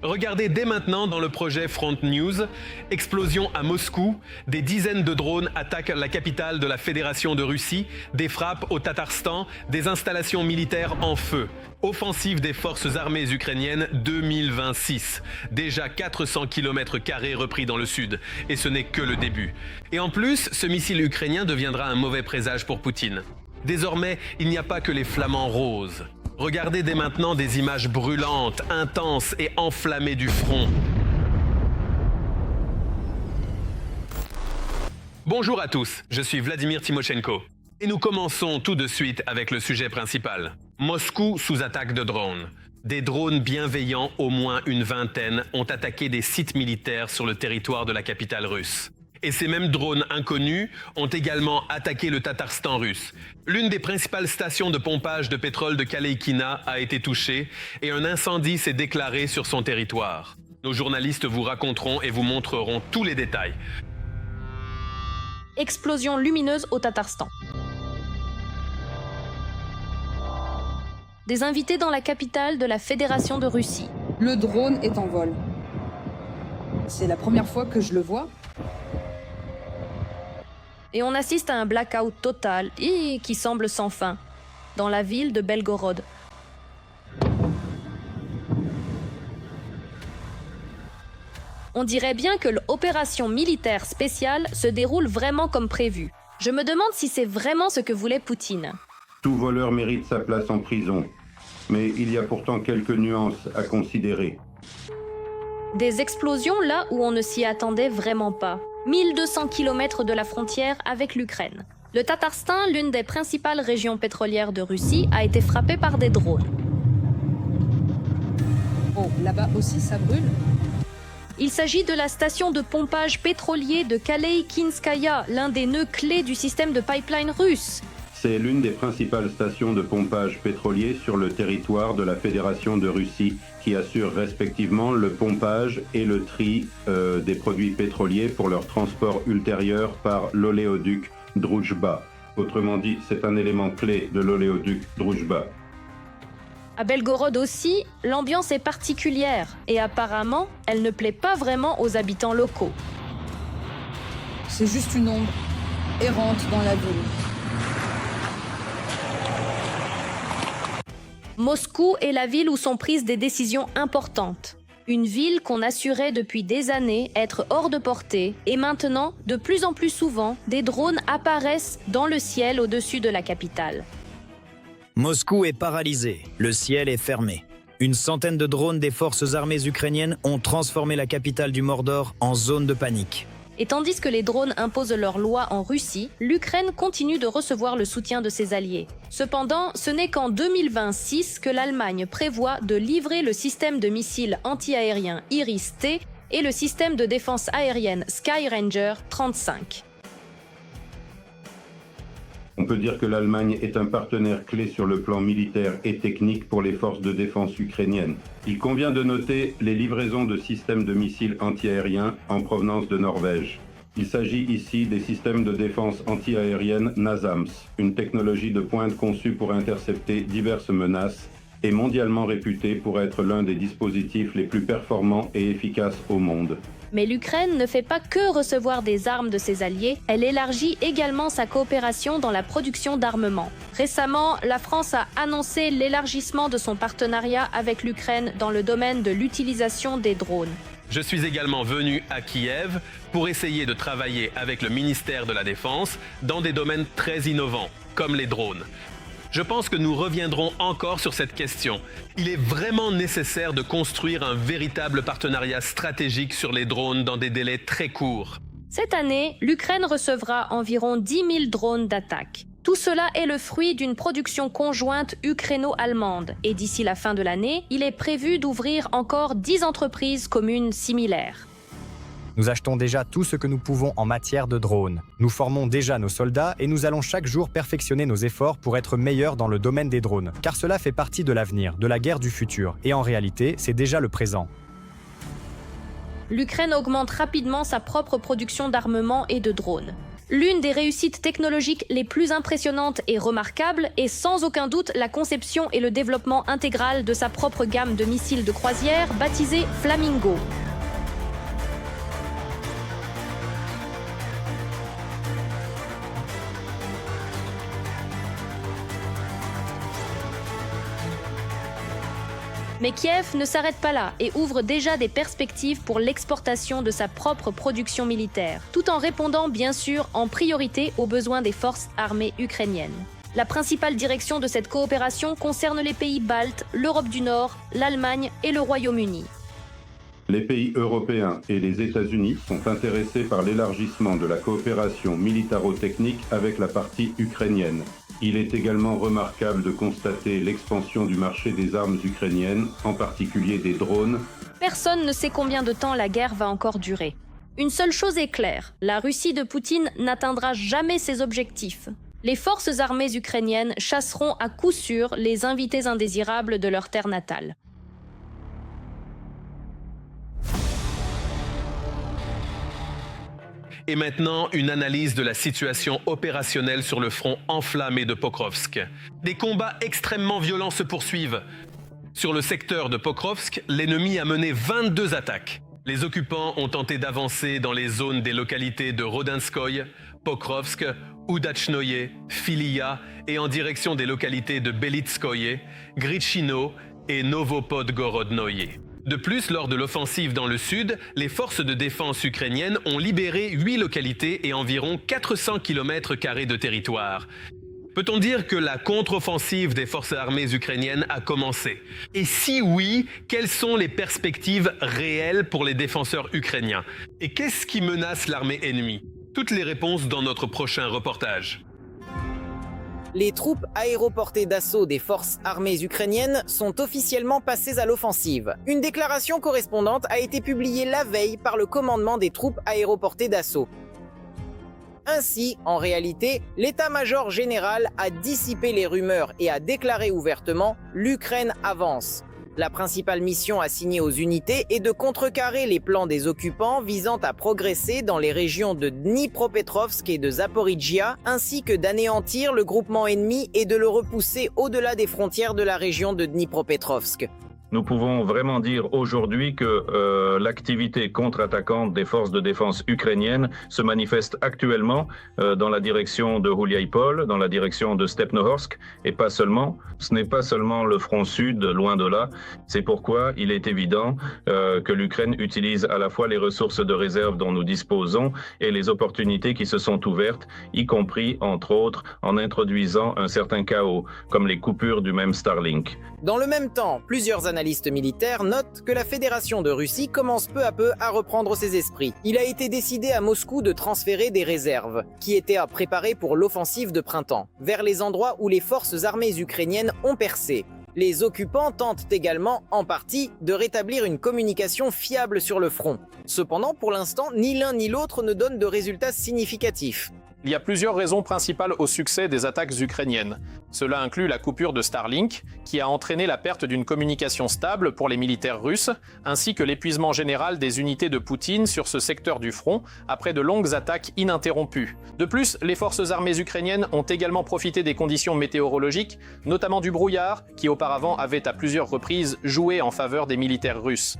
Regardez dès maintenant dans le projet Front News, explosion à Moscou, des dizaines de drones attaquent la capitale de la Fédération de Russie, des frappes au Tatarstan, des installations militaires en feu. Offensive des forces armées ukrainiennes 2026. Déjà 400 km² repris dans le sud, et ce n'est que le début. Et en plus, ce missile ukrainien deviendra un mauvais présage pour Poutine. Désormais, il n'y a pas que les flamants roses. Regardez dès maintenant des images brûlantes, intenses et enflammées du front. Bonjour à tous, je suis Vladimir Timochenko. Et nous commençons tout de suite avec le sujet principal. Moscou sous attaque de drones. Des drones bienveillants, au moins une vingtaine, ont attaqué des sites militaires sur le territoire de la capitale russe. Et ces mêmes drones inconnus ont également attaqué le Tatarstan russe. L'une des principales stations de pompage de pétrole de Kaleikina a été touchée et un incendie s'est déclaré sur son territoire. Nos journalistes vous raconteront et vous montreront tous les détails. Explosion lumineuse au Tatarstan. Des invités dans la capitale de la Fédération de Russie. Le drone est en vol. C'est la première fois que je le vois. Et on assiste à un blackout total et qui semble sans fin, dans la ville de Belgorod. On dirait bien que l'opération militaire spéciale se déroule vraiment comme prévu. Je me demande si c'est vraiment ce que voulait Poutine. Tout voleur mérite sa place en prison, mais il y a pourtant quelques nuances à considérer. Des explosions là où on ne s'y attendait vraiment pas. 1200 km de la frontière avec l'Ukraine. Le Tatarstan, l'une des principales régions pétrolières de Russie, a été frappé par des drones. Oh, là-bas aussi ça brûle. Il s'agit de la station de pompage pétrolier de Kaleikinskaya, l'un des nœuds clés du système de pipeline russe. C'est l'une des principales stations de pompage pétrolier sur le territoire de la Fédération de Russie qui assure respectivement le pompage et le tri des produits pétroliers pour leur transport ultérieur par l'oléoduc Droujba. Autrement dit, c'est un élément clé de l'oléoduc Droujba. À Belgorod aussi, l'ambiance est particulière et apparemment, elle ne plaît pas vraiment aux habitants locaux. C'est juste une ombre errante dans la ville. Moscou est la ville où sont prises des décisions importantes. Une ville qu'on assurait depuis des années être hors de portée, et maintenant, de plus en plus souvent, des drones apparaissent dans le ciel au-dessus de la capitale. Moscou est paralysé, le ciel est fermé. Une centaine de drones des forces armées ukrainiennes ont transformé la capitale du Mordor en zone de panique. Et tandis que les drones imposent leurs lois en Russie, l'Ukraine continue de recevoir le soutien de ses alliés. Cependant, ce n'est qu'en 2026 que l'Allemagne prévoit de livrer le système de missiles anti-aériens Iris-T et le système de défense aérienne Skyranger 35. On peut dire que l'Allemagne est un partenaire clé sur le plan militaire et technique pour les forces de défense ukrainiennes. Il convient de noter les livraisons de systèmes de missiles antiaériens en provenance de Norvège. Il s'agit ici des systèmes de défense antiaérienne NASAMS, une technologie de pointe conçue pour intercepter diverses menaces et mondialement réputée pour être l'un des dispositifs les plus performants et efficaces au monde. Mais l'Ukraine ne fait pas que recevoir des armes de ses alliés, elle élargit également sa coopération dans la production d'armements. Récemment, la France a annoncé l'élargissement de son partenariat avec l'Ukraine dans le domaine de l'utilisation des drones. Je suis également venu à Kiev pour essayer de travailler avec le ministère de la Défense dans des domaines très innovants, comme les drones. Je pense que nous reviendrons encore sur cette question. Il est vraiment nécessaire de construire un véritable partenariat stratégique sur les drones dans des délais très courts. Cette année, l'Ukraine recevra environ 10 000 drones d'attaque. Tout cela est le fruit d'une production conjointe ukraino-allemande. Et d'ici la fin de l'année, il est prévu d'ouvrir encore 10 entreprises communes similaires. Nous achetons déjà tout ce que nous pouvons en matière de drones. Nous formons déjà nos soldats et nous allons chaque jour perfectionner nos efforts pour être meilleurs dans le domaine des drones, car cela fait partie de l'avenir, de la guerre du futur, et en réalité, c'est déjà le présent. L'Ukraine augmente rapidement sa propre production d'armements et de drones. L'une des réussites technologiques les plus impressionnantes et remarquables est sans aucun doute la conception et le développement intégral de sa propre gamme de missiles de croisière baptisée Flamingo. Mais Kiev ne s'arrête pas là et ouvre déjà des perspectives pour l'exportation de sa propre production militaire, tout en répondant bien sûr en priorité aux besoins des forces armées ukrainiennes. La principale direction de cette coopération concerne les pays baltes, l'Europe du Nord, l'Allemagne et le Royaume-Uni. Les pays européens et les États-Unis sont intéressés par l'élargissement de la coopération militaro-technique avec la partie ukrainienne. Il est également remarquable de constater l'expansion du marché des armes ukrainiennes, en particulier des drones. Personne ne sait combien de temps la guerre va encore durer. Une seule chose est claire, la Russie de Poutine n'atteindra jamais ses objectifs. Les forces armées ukrainiennes chasseront à coup sûr les invités indésirables de leur terre natale. Et maintenant, une analyse de la situation opérationnelle sur le front enflammé de Pokrovsk. Des combats extrêmement violents se poursuivent. Sur le secteur de Pokrovsk, l'ennemi a mené 22 attaques. Les occupants ont tenté d'avancer dans les zones des localités de Rodinskoye, Pokrovsk, Udachnoye, Filia et en direction des localités de Belitskoye, Gritchino et Novopodgorodnoye. De plus, lors de l'offensive dans le sud, les forces de défense ukrainiennes ont libéré 8 localités et environ 400 km² de territoire. Peut-on dire que la contre-offensive des forces armées ukrainiennes a commencé? Et si oui, quelles sont les perspectives réelles pour les défenseurs ukrainiens? Et qu'est-ce qui menace l'armée ennemie? Toutes les réponses dans notre prochain reportage. Les troupes aéroportées d'assaut des forces armées ukrainiennes sont officiellement passées à l'offensive. Une déclaration correspondante a été publiée la veille par le commandement des troupes aéroportées d'assaut. Ainsi, en réalité, l'état-major général a dissipé les rumeurs et a déclaré ouvertement « l'Ukraine avance ». La principale mission assignée aux unités est de contrecarrer les plans des occupants visant à progresser dans les régions de Dnipropetrovsk et de Zaporijia, ainsi que d'anéantir le groupement ennemi et de le repousser au-delà des frontières de la région de Dnipropetrovsk. Nous pouvons vraiment dire aujourd'hui que l'activité contre-attaquante des forces de défense ukrainiennes se manifeste actuellement dans la direction de Huliaïpol, dans la direction de Stepnohorsk, et pas seulement. Ce n'est pas seulement le front sud, loin de là. C'est pourquoi il est évident que l'Ukraine utilise à la fois les ressources de réserve dont nous disposons et les opportunités qui se sont ouvertes, y compris, entre autres, en introduisant un certain chaos, comme les coupures du même Starlink. Dans le même temps, plusieurs analystes militaires notent que la Fédération de Russie commence peu à peu à reprendre ses esprits. Il a été décidé à Moscou de transférer des réserves, qui étaient à préparer pour l'offensive de printemps, vers les endroits où les forces armées ukrainiennes ont percé. Les occupants tentent également, en partie, de rétablir une communication fiable sur le front. Cependant, pour l'instant, ni l'un ni l'autre ne donnent de résultats significatifs. Il y a plusieurs raisons principales au succès des attaques ukrainiennes. Cela inclut la coupure de Starlink, qui a entraîné la perte d'une communication stable pour les militaires russes, ainsi que l'épuisement général des unités de Poutine sur ce secteur du front, après de longues attaques ininterrompues. De plus, les forces armées ukrainiennes ont également profité des conditions météorologiques, notamment du brouillard, qui auparavant avait à plusieurs reprises joué en faveur des militaires russes.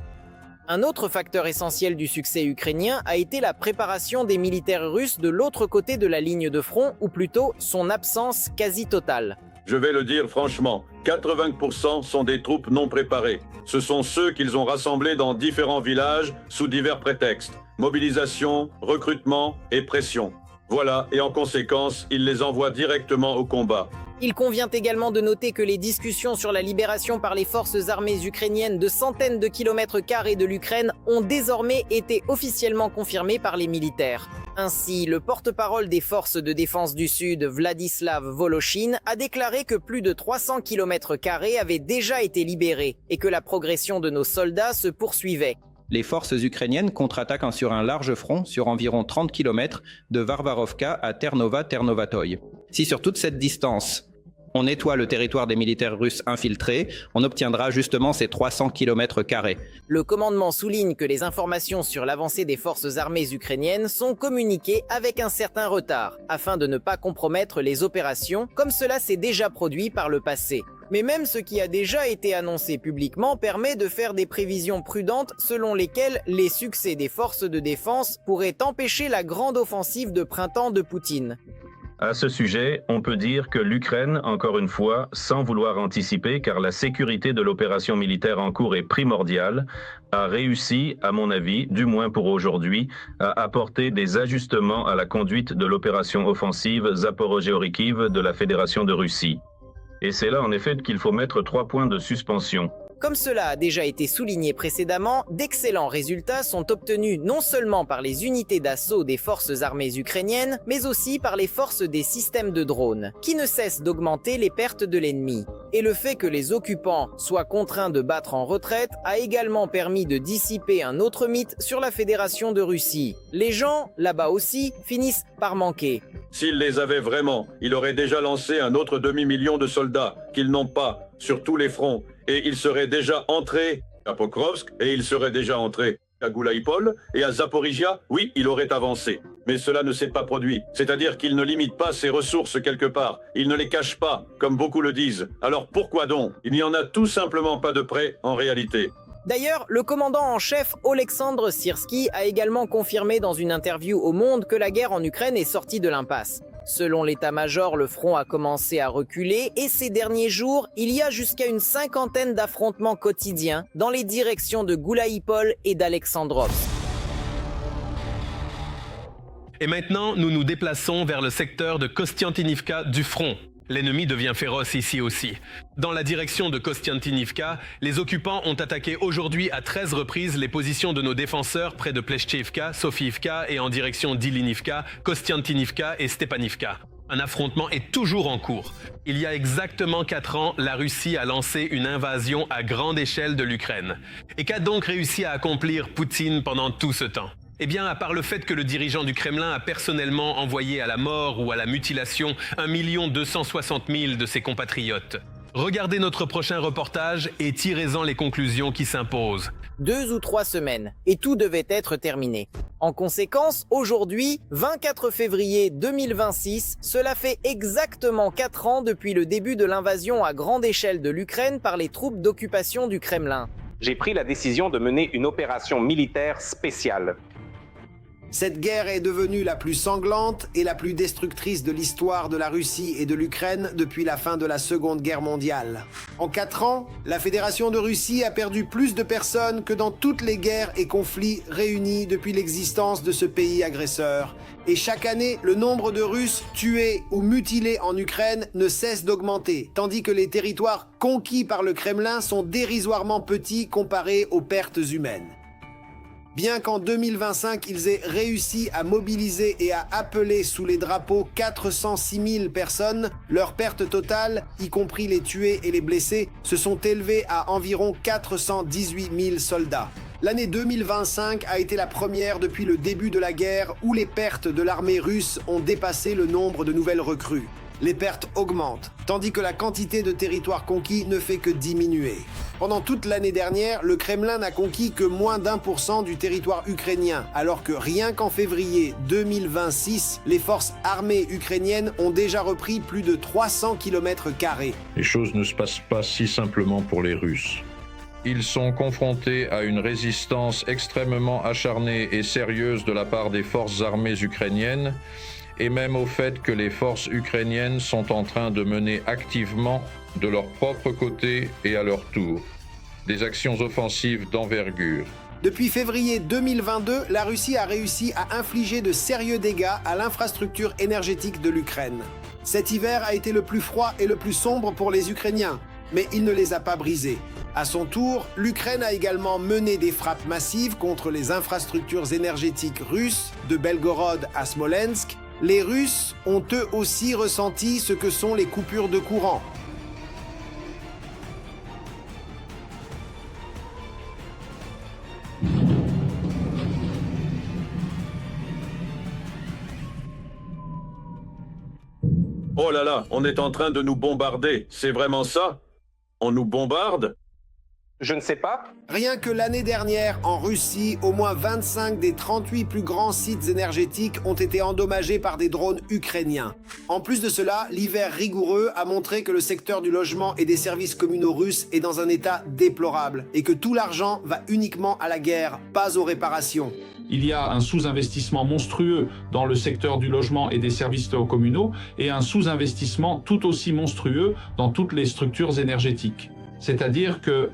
Un autre facteur essentiel du succès ukrainien a été la préparation des militaires russes de l'autre côté de la ligne de front, ou plutôt son absence quasi totale. Je vais le dire franchement, 80% sont des troupes non préparées. Ce sont ceux qu'ils ont rassemblés dans différents villages sous divers prétextes. Mobilisation, recrutement et pression. Voilà, et en conséquence, ils les envoient directement au combat. Il convient également de noter que les discussions sur la libération par les forces armées ukrainiennes de centaines de kilomètres carrés de l'Ukraine ont désormais été officiellement confirmées par les militaires. Ainsi, le porte-parole des forces de défense du Sud, Vladislav Voloshin, a déclaré que plus de 300 kilomètres carrés avaient déjà été libérés et que la progression de nos soldats se poursuivait. Les forces ukrainiennes contre-attaquent sur un large front sur environ 30 km de Varvarovka à Ternova-Ternovatoï. Si sur toute cette distance, on nettoie le territoire des militaires russes infiltrés, on obtiendra justement ces 300 km². Le commandement souligne que les informations sur l'avancée des forces armées ukrainiennes sont communiquées avec un certain retard, afin de ne pas compromettre les opérations, comme cela s'est déjà produit par le passé. Mais même ce qui a déjà été annoncé publiquement permet de faire des prévisions prudentes selon lesquelles les succès des forces de défense pourraient empêcher la grande offensive de printemps de Poutine. À ce sujet, on peut dire que l'Ukraine, encore une fois, sans vouloir anticiper, car la sécurité de l'opération militaire en cours est primordiale, a réussi, à mon avis, du moins pour aujourd'hui, à apporter des ajustements à la conduite de l'opération offensive Zaporozhye-Orikhiv de la Fédération de Russie. Et c'est là, en effet, qu'il faut mettre 3 points de suspension. Comme cela a déjà été souligné précédemment, d'excellents résultats sont obtenus non seulement par les unités d'assaut des forces armées ukrainiennes, mais aussi par les forces des systèmes de drones, qui ne cessent d'augmenter les pertes de l'ennemi. Et le fait que les occupants soient contraints de battre en retraite a également permis de dissiper un autre mythe sur la Fédération de Russie. Les gens, là-bas aussi, finissent par manquer. S'il les avait vraiment, il aurait déjà lancé un autre demi-million de soldats qu'ils n'ont pas sur tous les fronts. Et il serait déjà entré à Pokrovsk, et il serait déjà entré à Goulaïpol, et à Zaporizhia, oui, il aurait avancé. Mais cela ne s'est pas produit. C'est-à-dire qu'il ne limite pas ses ressources quelque part. Il ne les cache pas, comme beaucoup le disent. Alors pourquoi donc? Il n'y en a tout simplement pas de près en réalité. D'ailleurs, le commandant en chef Oleksandr Syrski a également confirmé dans une interview au Monde que la guerre en Ukraine est sortie de l'impasse. Selon l'état-major, le front a commencé à reculer et ces derniers jours, il y a jusqu'à une 50aine d'affrontements quotidiens dans les directions de Goulaïpol et d'Alexandrovsk. Et maintenant, nous nous déplaçons vers le secteur de Kostiantynivka du front. L'ennemi devient féroce ici aussi. Dans la direction de Kostiantynivka, les occupants ont attaqué aujourd'hui à 13 reprises les positions de nos défenseurs près de Pleshchevka, Sofiivka et en direction d'Ilinivka, Kostiantynivka et Stepanivka. Un affrontement est toujours en cours. Il y a exactement 4 ans, la Russie a lancé une invasion à grande échelle de l'Ukraine. Et qu'a donc réussi à accomplir Poutine pendant tout ce temps ? Eh bien, à part le fait que le dirigeant du Kremlin a personnellement envoyé à la mort ou à la mutilation 1 260 000 de ses compatriotes. Regardez notre prochain reportage et tirez-en les conclusions qui s'imposent. 2 ou 3 semaines, et tout devait être terminé. En conséquence, aujourd'hui, 24 février 2026, cela fait exactement 4 ans depuis le début de l'invasion à grande échelle de l'Ukraine par les troupes d'occupation du Kremlin. J'ai pris la décision de mener une opération militaire spéciale. Cette guerre est devenue la plus sanglante et la plus destructrice de l'histoire de la Russie et de l'Ukraine depuis la fin de la Seconde Guerre mondiale. En 4 ans, la Fédération de Russie a perdu plus de personnes que dans toutes les guerres et conflits réunis depuis l'existence de ce pays agresseur. Et chaque année, le nombre de Russes tués ou mutilés en Ukraine ne cesse d'augmenter, tandis que les territoires conquis par le Kremlin sont dérisoirement petits comparés aux pertes humaines. Bien qu'en 2025, ils aient réussi à mobiliser et à appeler sous les drapeaux 406 000 personnes, leurs pertes totales, y compris les tués et les blessés, se sont élevées à environ 418 000 soldats. L'année 2025 a été la première depuis le début de la guerre où les pertes de l'armée russe ont dépassé le nombre de nouvelles recrues. Les pertes augmentent, tandis que la quantité de territoires conquis ne fait que diminuer. Pendant toute l'année dernière, le Kremlin n'a conquis que moins d'1% du territoire ukrainien, alors que rien qu'en février 2026, les forces armées ukrainiennes ont déjà repris plus de 300 km². Les choses ne se passent pas si simplement pour les Russes. Ils sont confrontés à une résistance extrêmement acharnée et sérieuse de la part des forces armées ukrainiennes, et même au fait que les forces ukrainiennes sont en train de mener activement, de leur propre côté et à leur tour, des actions offensives d'envergure. Depuis février 2022, la Russie a réussi à infliger de sérieux dégâts à l'infrastructure énergétique de l'Ukraine. Cet hiver a été le plus froid et le plus sombre pour les Ukrainiens, mais il ne les a pas brisés. À son tour, l'Ukraine a également mené des frappes massives contre les infrastructures énergétiques russes, de Belgorod à Smolensk. Les Russes ont eux aussi ressenti ce que sont les coupures de courant. Oh là là, on est en train de nous bombarder. C'est vraiment ça? On nous bombarde? Je ne sais pas. Rien que l'année dernière, en Russie, au moins 25 des 38 plus grands sites énergétiques ont été endommagés par des drones ukrainiens. En plus de cela, l'hiver rigoureux a montré que le secteur du logement et des services communaux russes est dans un état déplorable et que tout l'argent va uniquement à la guerre, pas aux réparations. Il y a un sous-investissement monstrueux dans le secteur du logement et des services communaux et un sous-investissement tout aussi monstrueux dans toutes les structures énergétiques. C'est-à-dire que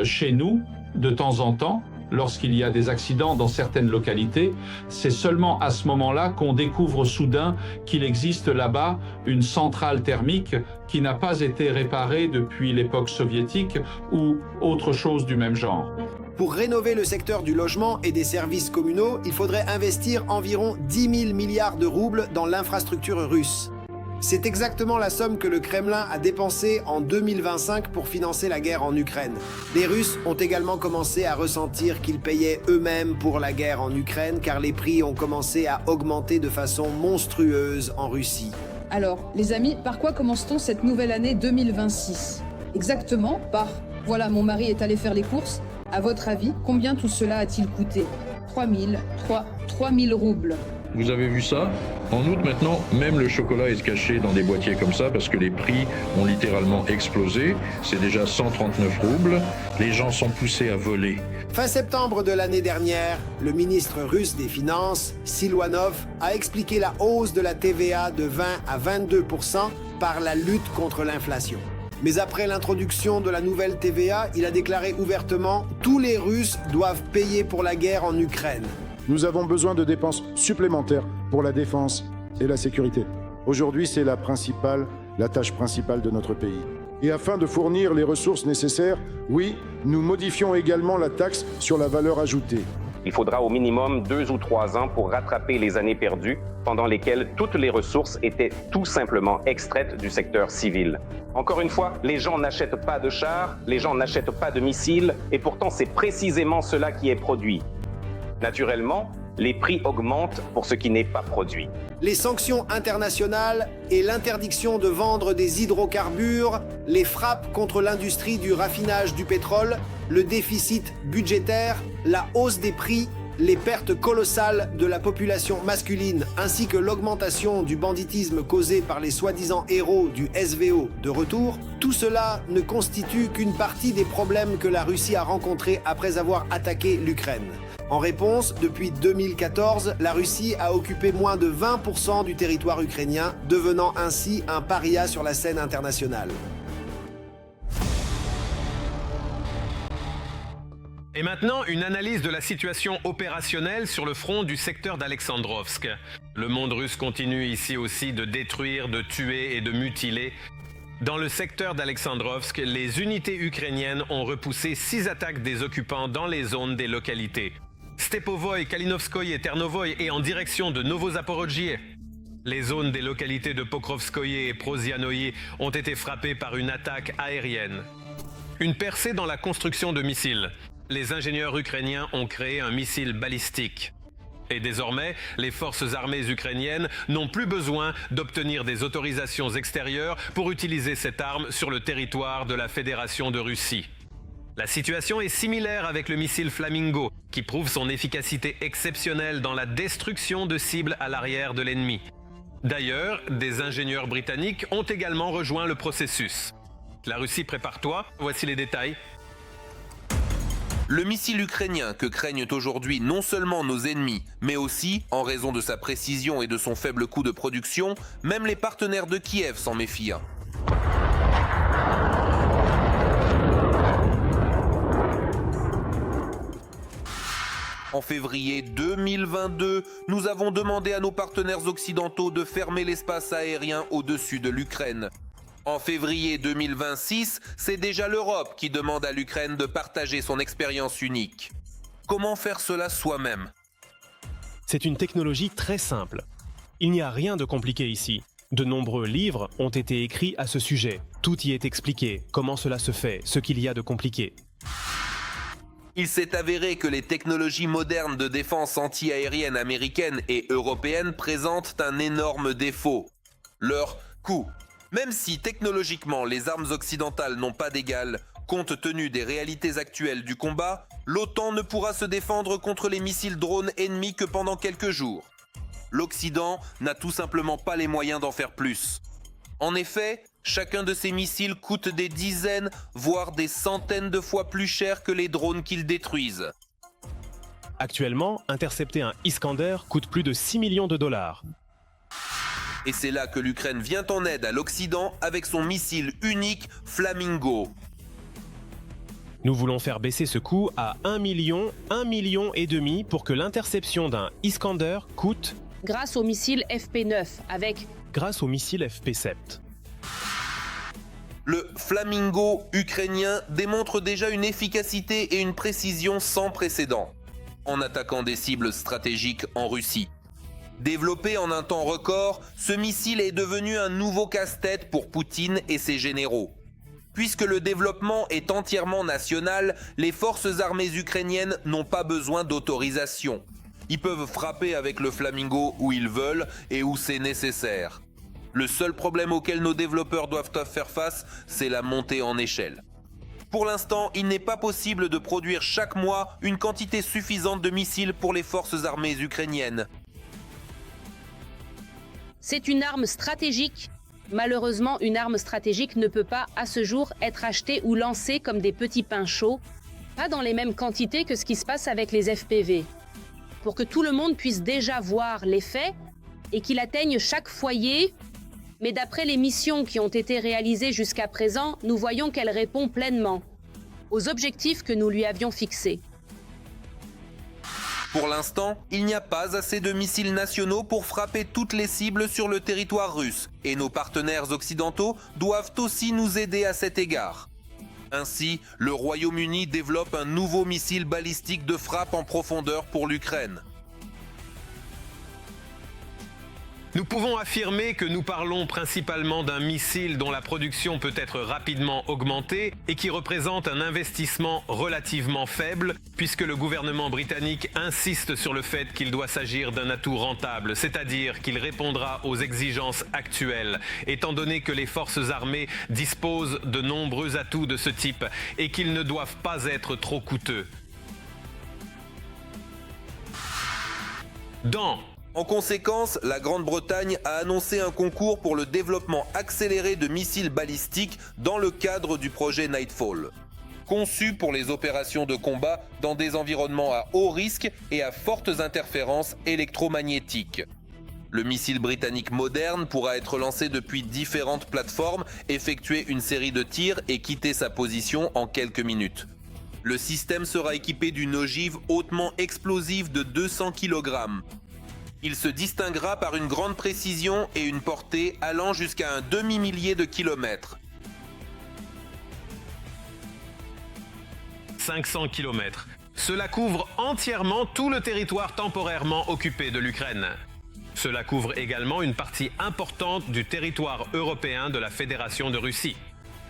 chez nous, de temps en temps, lorsqu'il y a des accidents dans certaines localités, c'est seulement à ce moment-là qu'on découvre soudain qu'il existe là-bas une centrale thermique qui n'a pas été réparée depuis l'époque soviétique ou autre chose du même genre. Pour rénover le secteur du logement et des services communaux, il faudrait investir environ 10 000 milliards de roubles dans l'infrastructure russe. C'est exactement la somme que le Kremlin a dépensée en 2025 pour financer la guerre en Ukraine. Les Russes ont également commencé à ressentir qu'ils payaient eux-mêmes pour la guerre en Ukraine car les prix ont commencé à augmenter de façon monstrueuse en Russie. Alors, les amis, par quoi commence-t-on cette nouvelle année 2026? Exactement par « Voilà, mon mari est allé faire les courses ». À votre avis, combien tout cela a-t-il coûté? 3 000 roubles. Vous avez vu ça? En août maintenant, même le chocolat est caché dans des boîtiers comme ça parce que les prix ont littéralement explosé. C'est déjà 139 roubles. Les gens sont poussés à voler. Fin septembre de l'année dernière, le ministre russe des Finances, Siluanov, a expliqué la hausse de la TVA de 20 à 22% par la lutte contre l'inflation. Mais après l'introduction de la nouvelle TVA, il a déclaré ouvertement « Tous les Russes doivent payer pour la guerre en Ukraine ». Nous avons besoin de dépenses supplémentaires pour la défense et la sécurité. Aujourd'hui, c'est la tâche principale de notre pays. Et afin de fournir les ressources nécessaires, oui, nous modifions également la taxe sur la valeur ajoutée. Il faudra au minimum 2 ou 3 ans pour rattraper les années perdues pendant lesquelles toutes les ressources étaient tout simplement extraites du secteur civil. Encore une fois, les gens n'achètent pas de chars, les gens n'achètent pas de missiles, et pourtant c'est précisément cela qui est produit. Naturellement, les prix augmentent pour ce qui n'est pas produit. Les sanctions internationales et l'interdiction de vendre des hydrocarbures, les frappes contre l'industrie du raffinage du pétrole, le déficit budgétaire, la hausse des prix, les pertes colossales de la population masculine ainsi que l'augmentation du banditisme causé par les soi-disant héros du SVO de retour, tout cela ne constitue qu'une partie des problèmes que la Russie a rencontrés après avoir attaqué l'Ukraine. En réponse, depuis 2014, la Russie a occupé moins de 20% du territoire ukrainien, devenant ainsi un paria sur la scène internationale. Et maintenant, une analyse de la situation opérationnelle sur le front du secteur d'Alexandrovsk. Le monde russe continue ici aussi de détruire, de tuer et de mutiler. Dans le secteur d'Alexandrovsk, les unités ukrainiennes ont repoussé 6 attaques des occupants dans les zones des localités. Stepovoy, Kalinovskoye et Ternovoy et en direction de Novozaporodje. Les zones des localités de Pokrovskoye et Prozianoye ont été frappées par une attaque aérienne. Une percée dans la construction de missiles. Les ingénieurs ukrainiens ont créé un missile balistique. Et désormais, les forces armées ukrainiennes n'ont plus besoin d'obtenir des autorisations extérieures pour utiliser cette arme sur le territoire de la Fédération de Russie. La situation est similaire avec le missile Flamingo, qui prouve son efficacité exceptionnelle dans la destruction de cibles à l'arrière de l'ennemi. D'ailleurs, des ingénieurs britanniques ont également rejoint le processus. La Russie, prépare-toi, voici les détails. Le missile ukrainien que craignent aujourd'hui non seulement nos ennemis, mais aussi, en raison de sa précision et de son faible coût de production, même les partenaires de Kiev s'en méfient. En février 2022, nous avons demandé à nos partenaires occidentaux de fermer l'espace aérien au-dessus de l'Ukraine. En février 2026, c'est déjà l'Europe qui demande à l'Ukraine de partager son expérience unique. Comment faire cela soi-même? C'est une technologie très simple. Il n'y a rien de compliqué ici. De nombreux livres ont été écrits à ce sujet. Tout y est expliqué, comment cela se fait, ce qu'il y a de compliqué. Il s'est avéré que les technologies modernes de défense anti-aérienne américaines et européennes présentent un énorme défaut. Leur Coût. Même si technologiquement les armes occidentales n'ont pas d'égal, compte tenu des réalités actuelles du combat, l'OTAN ne pourra se défendre contre les missiles drones ennemis que pendant quelques jours. L'Occident n'a tout simplement pas les moyens d'en faire plus. En effet, chacun de ces missiles coûte des dizaines, voire des centaines de fois plus cher que les drones qu'ils détruisent. Actuellement, intercepter un Iskander coûte plus de 6 millions de dollars. Et c'est là que l'Ukraine vient en aide à l'Occident avec son missile unique Flamingo. Nous voulons faire baisser ce coût à 1 million et demi pour que l'interception d'un Iskander coûte grâce au missile FP9 grâce au missile FP7. Le Flamingo ukrainien démontre déjà une efficacité et une précision sans précédent en attaquant des cibles stratégiques en Russie. Développé en un temps record, ce missile est devenu un nouveau casse-tête pour Poutine et ses généraux. Puisque le développement est entièrement national, les forces armées ukrainiennes n'ont pas besoin d'autorisation. Ils peuvent frapper avec le Flamingo où ils veulent et où c'est nécessaire. Le seul problème auquel nos développeurs doivent faire face, c'est la montée en échelle. Pour l'instant, il n'est pas possible de produire chaque mois une quantité suffisante de missiles pour les forces armées ukrainiennes. C'est une arme stratégique. Malheureusement, une arme stratégique ne peut pas, à ce jour, être achetée ou lancée comme des petits pains chauds, pas dans les mêmes quantités que ce qui se passe avec les FPV. Pour que tout le monde puisse déjà voir l'effet et qu'il atteigne chaque foyer, mais d'après les missions qui ont été réalisées jusqu'à présent, nous voyons qu'elle répond pleinement aux objectifs que nous lui avions fixés. Pour l'instant, il n'y a pas assez de missiles nationaux pour frapper toutes les cibles sur le territoire russe, et nos partenaires occidentaux doivent aussi nous aider à cet égard. Ainsi, le Royaume-Uni développe un nouveau missile balistique de frappe en profondeur pour l'Ukraine. Nous pouvons affirmer que nous parlons principalement d'un missile dont la production peut être rapidement augmentée et qui représente un investissement relativement faible puisque le gouvernement britannique insiste sur le fait qu'il doit s'agir d'un atout rentable, c'est-à-dire qu'il répondra aux exigences actuelles, étant donné que les forces armées disposent de nombreux atouts de ce type et qu'ils ne doivent pas être trop coûteux. En conséquence, la Grande-Bretagne a annoncé un concours pour le développement accéléré de missiles balistiques dans le cadre du projet Nightfall. Conçu pour les opérations de combat dans des environnements à haut risque et à fortes interférences électromagnétiques. Le missile britannique moderne pourra être lancé depuis différentes plateformes, effectuer une série de tirs et quitter sa position en quelques minutes. Le système sera équipé d'une ogive hautement explosive de 200 kg. Il se distinguera par une grande précision et une portée allant jusqu'à un demi-millier de kilomètres. 500 km. Cela couvre entièrement tout le territoire temporairement occupé de l'Ukraine. Cela couvre également une partie importante du territoire européen de la Fédération de Russie.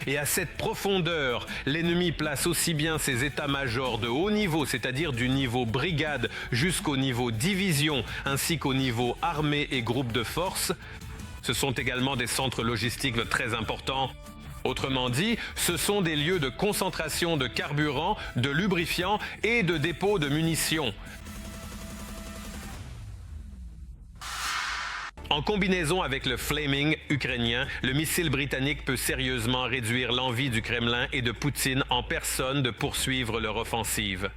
Et à cette profondeur, l'ennemi place aussi bien ses états-majors de haut niveau, c'est-à-dire du niveau brigade jusqu'au niveau division, ainsi qu'au niveau armée et groupe de forces. Ce sont également des centres logistiques très importants. Autrement dit, ce sont des lieux de concentration de carburant, de lubrifiants et de dépôts de munitions. En combinaison avec le Flaming ukrainien, le missile britannique peut sérieusement réduire l'envie du Kremlin et de Poutine en personne de poursuivre leur offensive.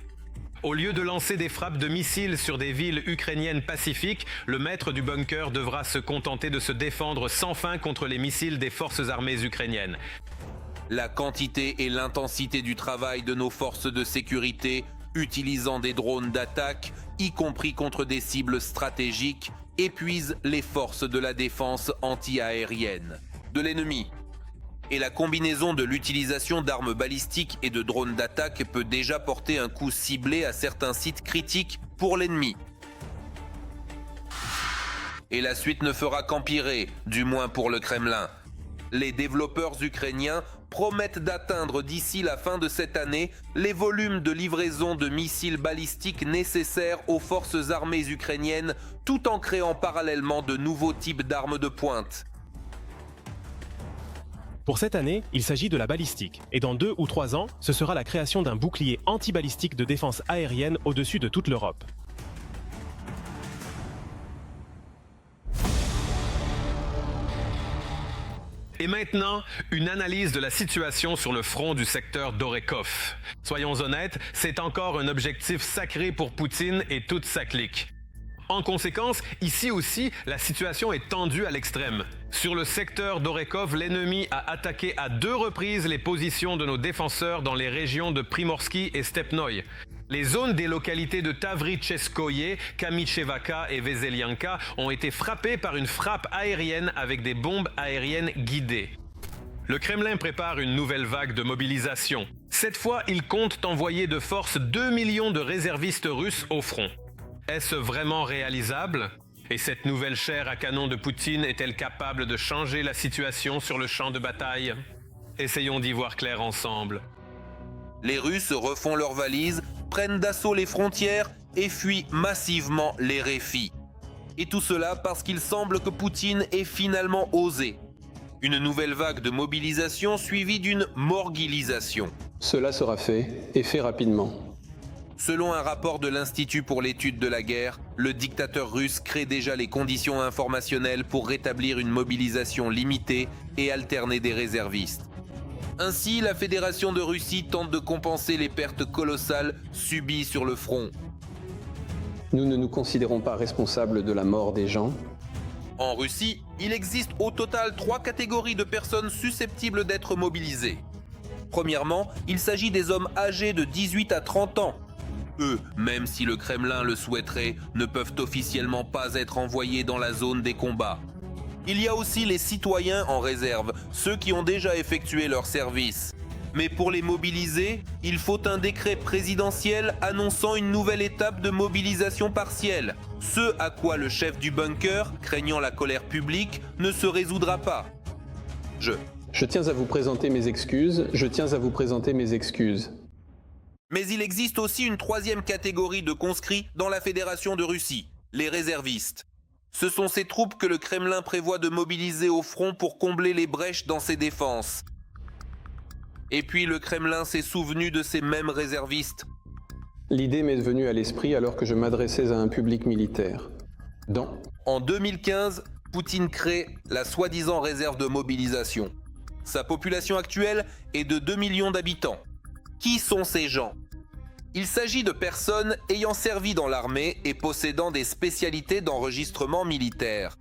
Au lieu de lancer des frappes de missiles sur des villes ukrainiennes pacifiques, le maître du bunker devra se contenter de se défendre sans fin contre les missiles des forces armées ukrainiennes. La quantité et l'intensité du travail de nos forces de sécurité, utilisant des drones d'attaque, y compris contre des cibles stratégiques, épuise les forces de la défense anti-aérienne de l'ennemi. Et la combinaison de l'utilisation d'armes balistiques et de drones d'attaque peut déjà porter un coup ciblé à certains sites critiques pour l'ennemi. Et la suite ne fera qu'empirer, du moins pour le Kremlin. Les développeurs ukrainiens promettent d'atteindre d'ici la fin de cette année les volumes de livraison de missiles balistiques nécessaires aux forces armées ukrainiennes, tout en créant parallèlement de nouveaux types d'armes de pointe. Pour cette année, il s'agit de la balistique, et dans 2 ou 3 ans, ce sera la création d'un bouclier anti-balistique de défense aérienne au-dessus de toute l'Europe. Et maintenant, une analyse de la situation sur le front du secteur d'Orekov. Soyons honnêtes, c'est encore un objectif sacré pour Poutine et toute sa clique. En conséquence, ici aussi, la situation est tendue à l'extrême. Sur le secteur d'Orekov, l'ennemi a attaqué à 2 reprises les positions de nos défenseurs dans les régions de Primorsky et Stepnoy. Les zones des localités de Tavricheskoye, Kamichevaka et Veselianka ont été frappées par une frappe aérienne avec des bombes aériennes guidées. Le Kremlin prépare une nouvelle vague de mobilisation. Cette fois, il compte envoyer de force 2 millions de réservistes russes au front. Est-ce vraiment réalisable? Et cette nouvelle chair à canon de Poutine est-elle capable de changer la situation sur le champ de bataille? Essayons d'y voir clair ensemble. Les Russes refont leurs valises, prennent d'assaut les frontières et fuient massivement les réfis. Et tout cela parce qu'il semble que Poutine ait finalement osé. Une nouvelle vague de mobilisation suivie d'une morgilisation. Cela sera fait, et fait rapidement. Selon un rapport de l'Institut pour l'étude de la guerre, le dictateur russe crée déjà les conditions informationnelles pour rétablir une mobilisation limitée et alterner des réservistes. Ainsi, la Fédération de Russie tente de compenser les pertes colossales subies sur le front. Nous ne nous considérons pas responsables de la mort des gens. En Russie, il existe au total 3 catégories de personnes susceptibles d'être mobilisées. Premièrement, il s'agit des hommes âgés de 18 à 30 ans. Eux, même si le Kremlin le souhaiterait, ne peuvent officiellement pas être envoyés dans la zone des combats. Il y a aussi les citoyens en réserve, ceux qui ont déjà effectué leur service. Mais pour les mobiliser, il faut un décret présidentiel annonçant une nouvelle étape de mobilisation partielle. Ce à quoi le chef du bunker, craignant la colère publique, ne se résoudra pas. Je tiens à vous présenter mes excuses, Mais il existe aussi une 3e catégorie de conscrits dans la Fédération de Russie, les réservistes. Ce sont ces troupes que le Kremlin prévoit de mobiliser au front pour combler les brèches dans ses défenses. Et puis le Kremlin s'est souvenu de ces mêmes réservistes. L'idée m'est venue à l'esprit alors que je m'adressais à un public militaire. En 2015, Poutine crée la soi-disant réserve de mobilisation. Sa population actuelle est de 2 millions d'habitants. Qui sont ces gens ? Il s'agit de personnes ayant servi dans l'armée et possédant des spécialités d'enregistrement militaire.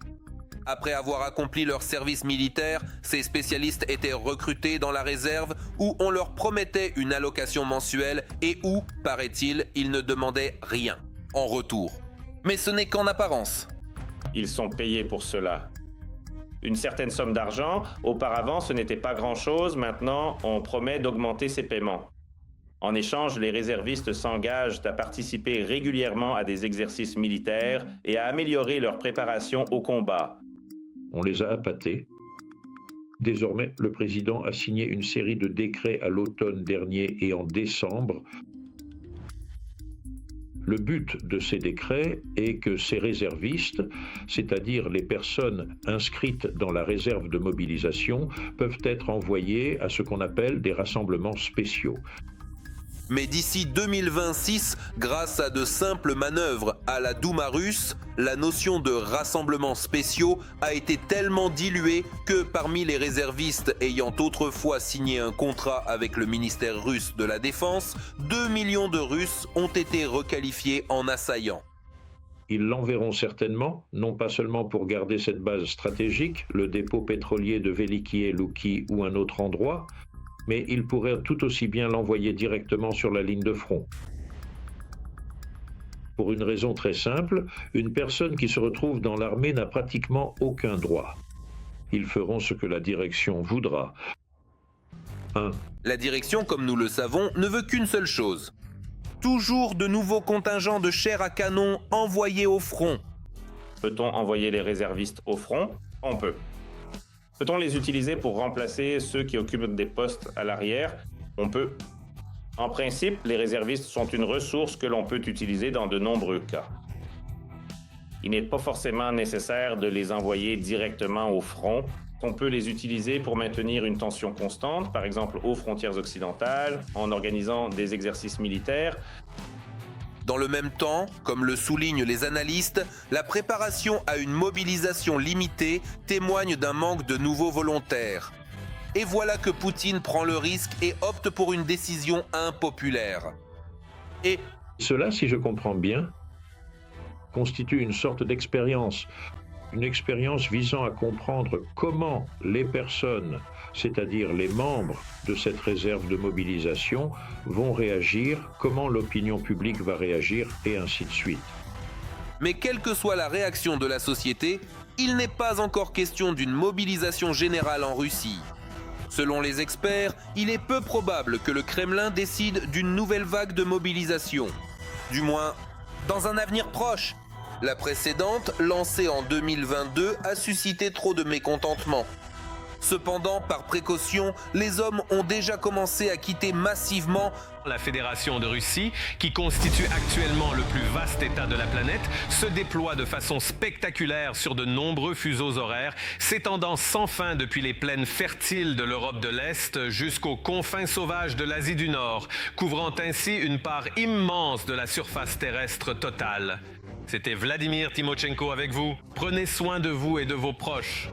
Après avoir accompli leur service militaire, ces spécialistes étaient recrutés dans la réserve où on leur promettait une allocation mensuelle et où, paraît-il, ils ne demandaient rien en retour. Mais ce n'est qu'en apparence. Ils sont payés pour cela. Une certaine somme d'argent, auparavant ce n'était pas grand-chose, maintenant on promet d'augmenter ces paiements. En échange, les réservistes s'engagent à participer régulièrement à des exercices militaires et à améliorer leur préparation au combat. On les a appâtés. Désormais, le président a signé une série de décrets à l'automne dernier et en décembre. Le but de ces décrets est que ces réservistes, c'est-à-dire les personnes inscrites dans la réserve de mobilisation, peuvent être envoyées à ce qu'on appelle des rassemblements spéciaux. Mais d'ici 2026, grâce à de simples manœuvres à la Douma russe, la notion de rassemblements spéciaux a été tellement diluée que parmi les réservistes ayant autrefois signé un contrat avec le ministère russe de la Défense, 2 millions de Russes ont été requalifiés en assaillants. Ils l'enverront certainement, non pas seulement pour garder cette base stratégique, le dépôt pétrolier de Velikiye Luki ou un autre endroit, mais ils pourraient tout aussi bien l'envoyer directement sur la ligne de front. Pour une raison très simple, une personne qui se retrouve dans l'armée n'a pratiquement aucun droit. Ils feront ce que la direction voudra. 1. La direction, comme nous le savons, ne veut qu'une seule chose. Toujours de nouveaux contingents de chair à canon envoyés au front. Peut-on envoyer les réservistes au front ? On peut. Peut-on les utiliser pour remplacer ceux qui occupent des postes à l'arrière ? On peut. En principe, les réservistes sont une ressource que l'on peut utiliser dans de nombreux cas. Il n'est pas forcément nécessaire de les envoyer directement au front. On peut les utiliser pour maintenir une tension constante, par exemple aux frontières occidentales, en organisant des exercices militaires. Dans le même temps, comme le soulignent les analystes, la préparation à une mobilisation limitée témoigne d'un manque de nouveaux volontaires. Et voilà que Poutine prend le risque et opte pour une décision impopulaire. Et cela, si je comprends bien, constitue une sorte d'expérience. Une expérience visant à comprendre comment les personnes, c'est-à-dire les membres de cette réserve de mobilisation, vont réagir, comment l'opinion publique va réagir, et ainsi de suite. Mais quelle que soit la réaction de la société, il n'est pas encore question d'une mobilisation générale en Russie. Selon les experts, il est peu probable que le Kremlin décide d'une nouvelle vague de mobilisation. Du moins, dans un avenir proche. La précédente, lancée en 2022, a suscité trop de mécontentement. Cependant, par précaution, les hommes ont déjà commencé à quitter massivement la Fédération de Russie, qui constitue actuellement le plus vaste État de la planète, se déploie de façon spectaculaire sur de nombreux fuseaux horaires, s'étendant sans fin depuis les plaines fertiles de l'Europe de l'Est jusqu'aux confins sauvages de l'Asie du Nord, couvrant ainsi une part immense de la surface terrestre totale. C'était Vladimir Timochenko avec vous. Prenez soin de vous et de vos proches.